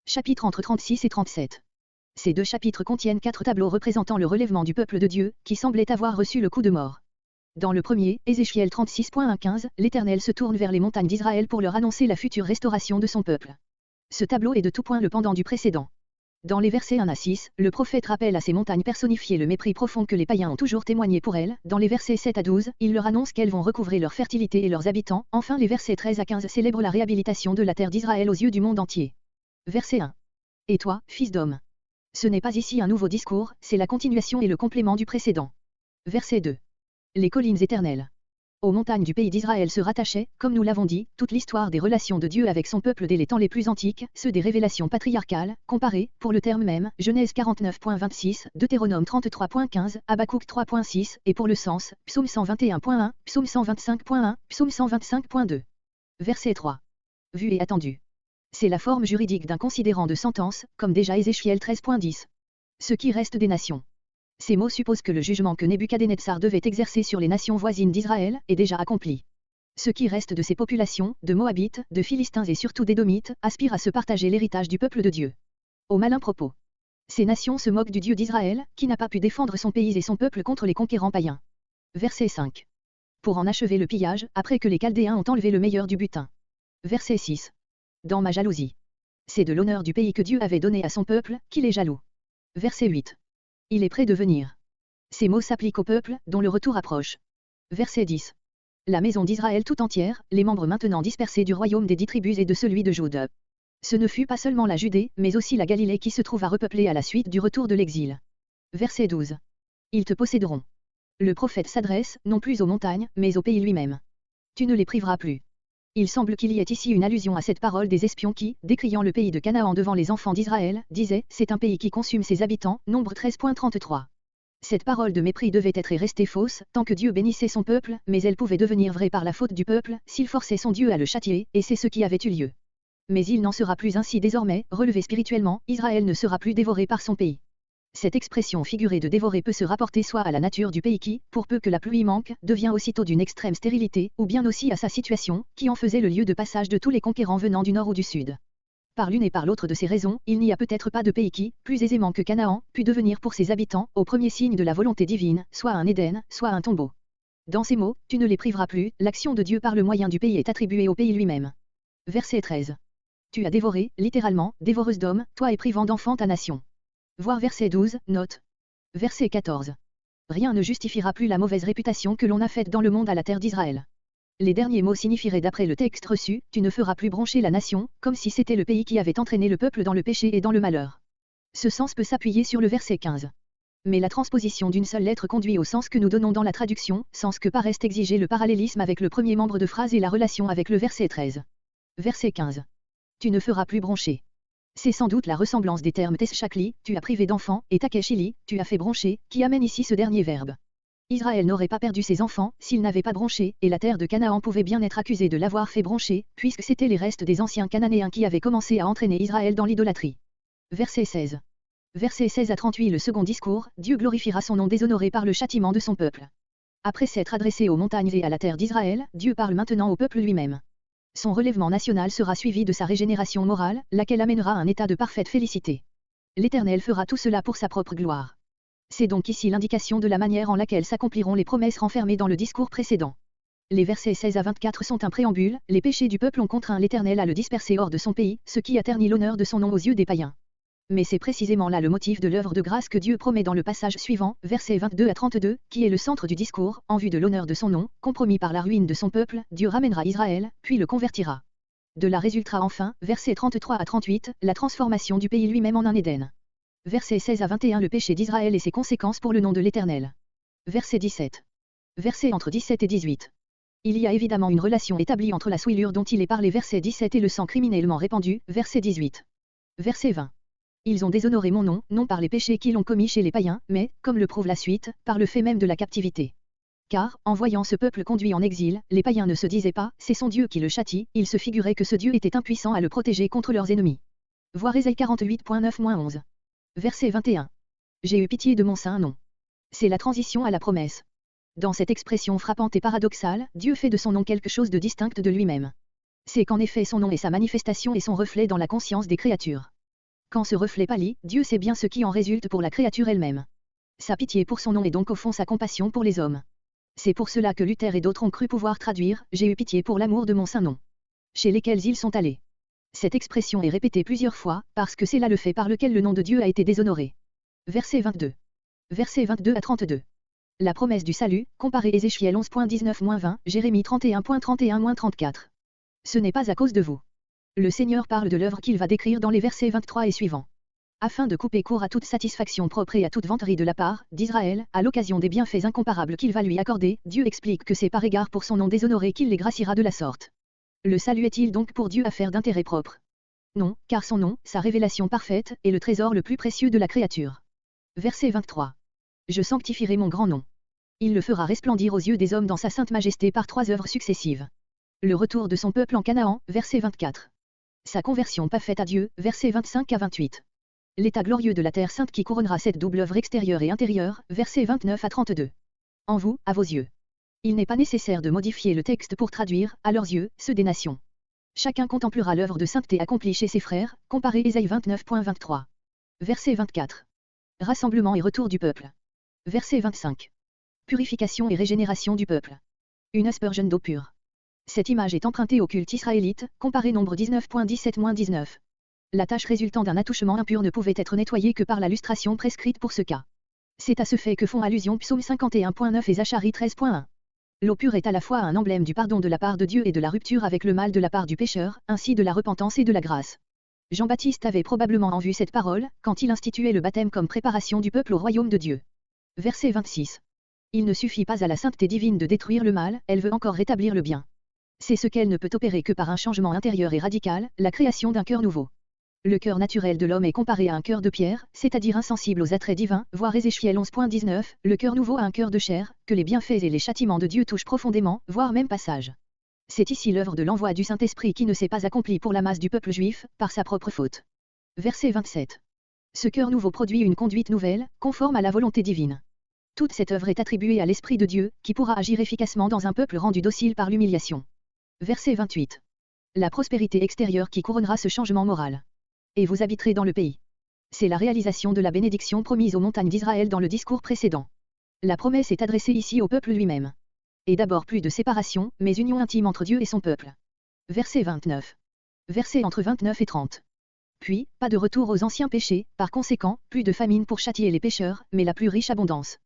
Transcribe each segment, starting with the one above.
Chapitres entre 36 et 37. Ces deux chapitres contiennent 4 tableaux représentant le relèvement du peuple de Dieu, qui semblait avoir reçu le coup de mort. Dans le premier, Ézéchiel 36.1-15, l'Éternel se tourne vers les montagnes d'Israël pour leur annoncer la future restauration de son peuple. Ce tableau est de tout point le pendant du précédent. Dans les versets 1 à 6, le prophète rappelle à ces montagnes personnifiées le mépris profond que les païens ont toujours témoigné pour elles. Dans les versets 7 à 12, il leur annonce qu'elles vont recouvrer leur fertilité et leurs habitants. Enfin, les versets 13 à 15 célèbrent la réhabilitation de la terre d'Israël aux yeux du monde entier. Verset 1. Et toi, fils d'homme? Ce n'est pas ici un nouveau discours, c'est la continuation et le complément du précédent. Verset 2. Les collines éternelles. Aux montagnes du pays d'Israël se rattachait, comme nous l'avons dit, toute l'histoire des relations de Dieu avec son peuple dès les temps les plus antiques, ceux des révélations patriarcales, comparés, pour le terme même, Genèse 49.26, Deutéronome 33.15, Habakkuk 3.6, et pour le sens, Psaume 121.1, Psaume 125.1, Psaume 125.2. Verset 3. Vu et attendu. C'est la forme juridique d'un considérant de sentence, comme déjà Ézéchiel 13.10. Ce qui reste des nations. Ces mots supposent que le jugement que Nebuchadnezzar devait exercer sur les nations voisines d'Israël est déjà accompli. Ce qui reste de ces populations, de Moabites, de Philistins et surtout d'Édomites, aspire à se partager l'héritage du peuple de Dieu. Au malin propos. Ces nations se moquent du Dieu d'Israël, qui n'a pas pu défendre son pays et son peuple contre les conquérants païens. Verset 5. Pour en achever le pillage, après que les Chaldéens ont enlevé le meilleur du butin. Verset 6. Dans ma jalousie. C'est de l'honneur du pays que Dieu avait donné à son peuple, qu'il est jaloux. Verset 8. Il est prêt de venir. Ces mots s'appliquent au peuple, dont le retour approche. Verset 10. La maison d'Israël tout entière, les membres maintenant dispersés du royaume des 10 tribus et de celui de Juda. Ce ne fut pas seulement la Judée, mais aussi la Galilée qui se trouva repeuplée à la suite du retour de l'exil. Verset 12. Ils te posséderont. Le prophète s'adresse, non plus aux montagnes, mais au pays lui-même. Tu ne les priveras plus. Il semble qu'il y ait ici une allusion à cette parole des espions qui, décriant le pays de Canaan devant les enfants d'Israël, disaient « C'est un pays qui consume ses habitants », Nombre 13.33. Cette parole de mépris devait être et rester fausse, tant que Dieu bénissait son peuple, mais elle pouvait devenir vraie par la faute du peuple, s'il forçait son Dieu à le châtier, et c'est ce qui avait eu lieu. Mais il n'en sera plus ainsi désormais, relevé spirituellement, Israël ne sera plus dévoré par son pays. Cette expression figurée de dévorer peut se rapporter soit à la nature du pays qui, pour peu que la pluie manque, devient aussitôt d'une extrême stérilité, ou bien aussi à sa situation, qui en faisait le lieu de passage de tous les conquérants venant du nord ou du sud. Par l'une et par l'autre de ces raisons, il n'y a peut-être pas de pays qui, plus aisément que Canaan, pût devenir pour ses habitants, au premier signe de la volonté divine, soit un Éden, soit un tombeau. Dans ces mots, tu ne les priveras plus, l'action de Dieu par le moyen du pays est attribuée au pays lui-même. Verset 13. Tu as dévoré, littéralement, dévoreuse d'hommes, toi et privant d'enfants ta nation. Voir verset 12, note. Verset 14. Rien ne justifiera plus la mauvaise réputation que l'on a faite dans le monde à la terre d'Israël. Les derniers mots signifieraient d'après le texte reçu, tu ne feras plus broncher la nation, comme si c'était le pays qui avait entraîné le peuple dans le péché et dans le malheur. Ce sens peut s'appuyer sur le verset 15. Mais la transposition d'une seule lettre conduit au sens que nous donnons dans la traduction, sens que paraissent exiger le parallélisme avec le premier membre de phrase et la relation avec le verset 13. Verset 15. Tu ne feras plus broncher. C'est sans doute la ressemblance des termes teschakli, tu as privé d'enfants, et takeshili, tu as fait broncher, qui amène ici ce dernier verbe. Israël n'aurait pas perdu ses enfants, s'il n'avait pas bronché, et la terre de Canaan pouvait bien être accusée de l'avoir fait broncher, puisque c'étaient les restes des anciens Cananéens qui avaient commencé à entraîner Israël dans l'idolâtrie. Verset 16. Verset 16 à 38 le second discours, Dieu glorifiera son nom déshonoré par le châtiment de son peuple. Après s'être adressé aux montagnes et à la terre d'Israël, Dieu parle maintenant au peuple lui-même. Son relèvement national sera suivi de sa régénération morale, laquelle amènera un état de parfaite félicité. L'Éternel fera tout cela pour sa propre gloire. C'est donc ici l'indication de la manière en laquelle s'accompliront les promesses renfermées dans le discours précédent. Les versets 16 à 24 sont un préambule, les péchés du peuple ont contraint l'Éternel à le disperser hors de son pays, ce qui a terni l'honneur de son nom aux yeux des païens. Mais c'est précisément là le motif de l'œuvre de grâce que Dieu promet dans le passage suivant, versets 22 à 32, qui est le centre du discours, en vue de l'honneur de son nom, compromis par la ruine de son peuple, Dieu ramènera Israël, puis le convertira. De là résultera enfin, versets 33 à 38, la transformation du pays lui-même en un Éden. Versets 16 à 21 le péché d'Israël et ses conséquences pour le nom de l'Éternel. Verset 17. Versets entre 17 et 18. Il y a évidemment une relation établie entre la souillure dont il est parlé verset 17 et le sang criminellement répandu, verset 18. Verset 20. Ils ont déshonoré mon nom, non par les péchés qu'ils ont commis chez les païens, mais, comme le prouve la suite, par le fait même de la captivité. Car, en voyant ce peuple conduit en exil, les païens ne se disaient pas, c'est son Dieu qui le châtie, ils se figuraient que ce Dieu était impuissant à le protéger contre leurs ennemis. Voir Ésaïe 48.9-11. Verset 21. J'ai eu pitié de mon saint nom. C'est la transition à la promesse. Dans cette expression frappante et paradoxale, Dieu fait de son nom quelque chose de distinct de lui-même. C'est qu'en effet son nom est sa manifestation et son reflet dans la conscience des créatures. Quand ce reflet pâlit, Dieu sait bien ce qui en résulte pour la créature elle-même. Sa pitié pour son nom est donc au fond sa compassion pour les hommes. C'est pour cela que Luther et d'autres ont cru pouvoir traduire « J'ai eu pitié pour l'amour de mon saint nom », chez lesquels ils sont allés. Cette expression est répétée plusieurs fois, parce que c'est là le fait par lequel le nom de Dieu a été déshonoré. Verset 22. Versets 22 à 32. La promesse du salut, comparée Ézéchiel 11.19-20, Jérémie 31.31-34. Ce n'est pas à cause de vous. Le Seigneur parle de l'œuvre qu'il va décrire dans les versets 23 et suivants. Afin de couper court à toute satisfaction propre et à toute vanterie de la part d'Israël, à l'occasion des bienfaits incomparables qu'il va lui accorder, Dieu explique que c'est par égard pour son nom déshonoré qu'il les graciera de la sorte. Le salut est-il donc pour Dieu affaire d'intérêt propre? Non, car son nom, sa révélation parfaite, est le trésor le plus précieux de la créature. Verset 23. Je sanctifierai mon grand nom. Il le fera resplendir aux yeux des hommes dans sa sainte majesté par 3 œuvres successives. Le retour de son peuple en Canaan, verset 24. Sa conversion pas faite à Dieu, versets 25 à 28. L'état glorieux de la terre sainte qui couronnera cette double œuvre extérieure et intérieure, versets 29 à 32. En vous, à vos yeux. Il n'est pas nécessaire de modifier le texte pour traduire, à leurs yeux, ceux des nations. Chacun contemplera l'œuvre de sainteté accomplie chez ses frères, comparé Ésaïe 29.23. Verset 24. Rassemblement et retour du peuple. Verset 25. Purification et régénération du peuple. Une aspersion d'eau pure. Cette image est empruntée au culte israélite, comparé Nombre 19.17-19. La tâche résultant d'un attouchement impur ne pouvait être nettoyée que par la lustration prescrite pour ce cas. C'est à ce fait que font allusion Psaume 51.9 et Zacharie 13.1. L'eau pure est à la fois un emblème du pardon de la part de Dieu et de la rupture avec le mal de la part du pécheur, ainsi de la repentance et de la grâce. Jean-Baptiste avait probablement en vue cette parole, quand il instituait le baptême comme préparation du peuple au royaume de Dieu. Verset 26. Il ne suffit pas à la sainteté divine de détruire le mal, elle veut encore rétablir le bien. C'est ce qu'elle ne peut opérer que par un changement intérieur et radical, la création d'un cœur nouveau. Le cœur naturel de l'homme est comparé à un cœur de pierre, c'est-à-dire insensible aux attraits divins, voir Ézéchiel 11.19, le cœur nouveau a un cœur de chair, que les bienfaits et les châtiments de Dieu touchent profondément, voire même passage. C'est ici l'œuvre de l'envoi du Saint-Esprit qui ne s'est pas accomplie pour la masse du peuple juif, par sa propre faute. Verset 27. Ce cœur nouveau produit une conduite nouvelle, conforme à la volonté divine. Toute cette œuvre est attribuée à l'Esprit de Dieu, qui pourra agir efficacement dans un peuple rendu docile par l'humiliation. Verset 28. La prospérité extérieure qui couronnera ce changement moral. Et vous habiterez dans le pays. C'est la réalisation de la bénédiction promise aux montagnes d'Israël dans le discours précédent. La promesse est adressée ici au peuple lui-même. Et d'abord plus de séparation, mais union intime entre Dieu et son peuple. Verset 29. Versets entre 29 et 30. Puis, pas de retour aux anciens péchés, par conséquent, plus de famine pour châtier les pécheurs, mais la plus riche abondance.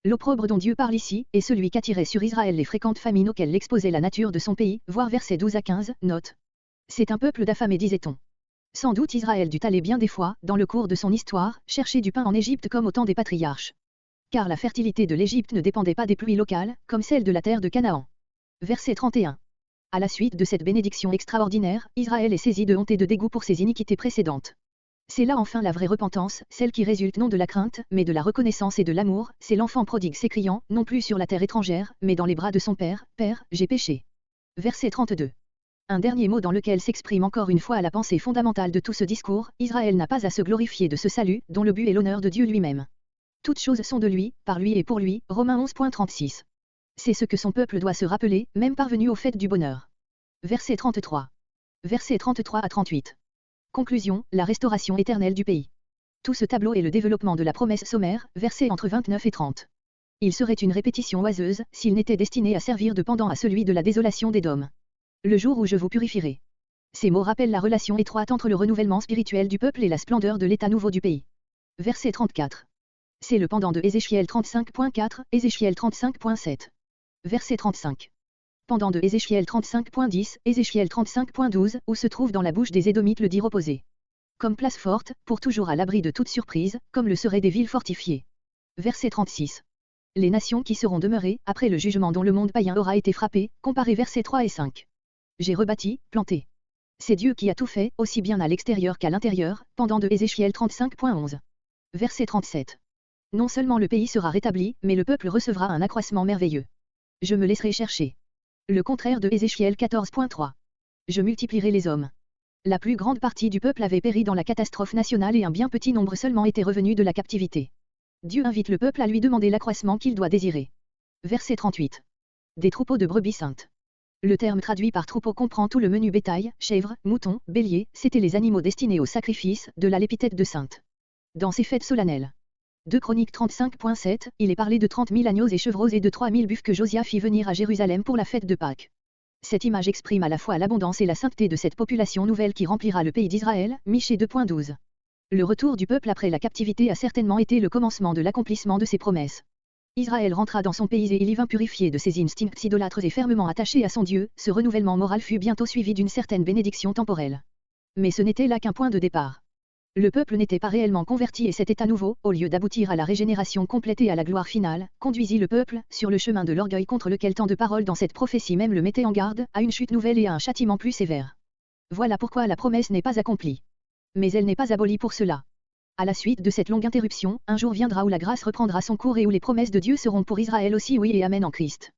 L'opprobre dont Dieu parle ici, est celui qu'attirait sur Israël les fréquentes famines auxquelles l'exposait la nature de son pays, voir versets 12 à 15, note. C'est un peuple d'affamés, disait-on. Sans doute Israël dut aller bien des fois, dans le cours de son histoire, chercher du pain en Égypte comme au temps des patriarches. Car la fertilité de l'Égypte ne dépendait pas des pluies locales, comme celle de la terre de Canaan. Verset 31. À la suite de cette bénédiction extraordinaire, Israël est saisi de honte et de dégoût pour ses iniquités précédentes. C'est là enfin la vraie repentance, celle qui résulte non de la crainte, mais de la reconnaissance et de l'amour, c'est l'enfant prodigue s'écriant, non plus sur la terre étrangère, mais dans les bras de son père, « Père, j'ai péché ». Verset 32. Un dernier mot dans lequel s'exprime encore une fois la pensée fondamentale de tout ce discours, Israël n'a pas à se glorifier de ce salut, dont le but est l'honneur de Dieu lui-même. Toutes choses sont de lui, par lui et pour lui, Romains 11.36. C'est ce que son peuple doit se rappeler, même parvenu au fait du bonheur. Verset 33. Versets 33 à 38. Conclusion, la restauration éternelle du pays. Tout ce tableau est le développement de la promesse sommaire, versets entre 29 et 30. Il serait une répétition oiseuse, s'il n'était destiné à servir de pendant à celui de la désolation d'Édom. Le jour où je vous purifierai. Ces mots rappellent la relation étroite entre le renouvellement spirituel du peuple et la splendeur de l'état nouveau du pays. Verset 34. C'est le pendant de Ézéchiel 35.4, Ézéchiel 35.7. Verset 35. Pendant de Ézéchiel 35.10, Ézéchiel 35.12, où se trouve dans la bouche des Édomites le dire opposé. Comme place forte, pour toujours à l'abri de toute surprise, comme le seraient des villes fortifiées. Verset 36. Les nations qui seront demeurées, après le jugement dont le monde païen aura été frappé, comparez versets 3 et 5. J'ai rebâti, planté. C'est Dieu qui a tout fait, aussi bien à l'extérieur qu'à l'intérieur, pendant de Ézéchiel 35.11. Verset 37. Non seulement le pays sera rétabli, mais le peuple recevra un accroissement merveilleux. Je me laisserai chercher. Le contraire de Ézéchiel 14.3. Je multiplierai les hommes. La plus grande partie du peuple avait péri dans la catastrophe nationale et un bien petit nombre seulement était revenu de la captivité. Dieu invite le peuple à lui demander l'accroissement qu'il doit désirer. Verset 38. Des troupeaux de brebis saintes. Le terme traduit par troupeau comprend tout le menu bétail, chèvres, moutons, béliers, c'étaient les animaux destinés au sacrifice, de là l'épithète de sainte. Dans ces fêtes solennelles. 2 Chroniques 35.7, il est parlé de 30 000 agneaux et chevreaux et de 3 000 buffles que Josia fit venir à Jérusalem pour la fête de Pâques. Cette image exprime à la fois l'abondance et la sainteté de cette population nouvelle qui remplira le pays d'Israël, Michée 2.12. Le retour du peuple après la captivité a certainement été le commencement de l'accomplissement de ses promesses. Israël rentra dans son pays et il y vint purifié de ses instincts idolâtres et fermement attaché à son Dieu, ce renouvellement moral fut bientôt suivi d'une certaine bénédiction temporelle. Mais ce n'était là qu'un point de départ. Le peuple n'était pas réellement converti et cet état nouveau, au lieu d'aboutir à la régénération complète et à la gloire finale, conduisit le peuple, sur le chemin de l'orgueil contre lequel tant de paroles dans cette prophétie même le mettaient en garde, à une chute nouvelle et à un châtiment plus sévère. Voilà pourquoi la promesse n'est pas accomplie. Mais elle n'est pas abolie pour cela. À la suite de cette longue interruption, un jour viendra où la grâce reprendra son cours et où les promesses de Dieu seront pour Israël aussi oui et amen en Christ.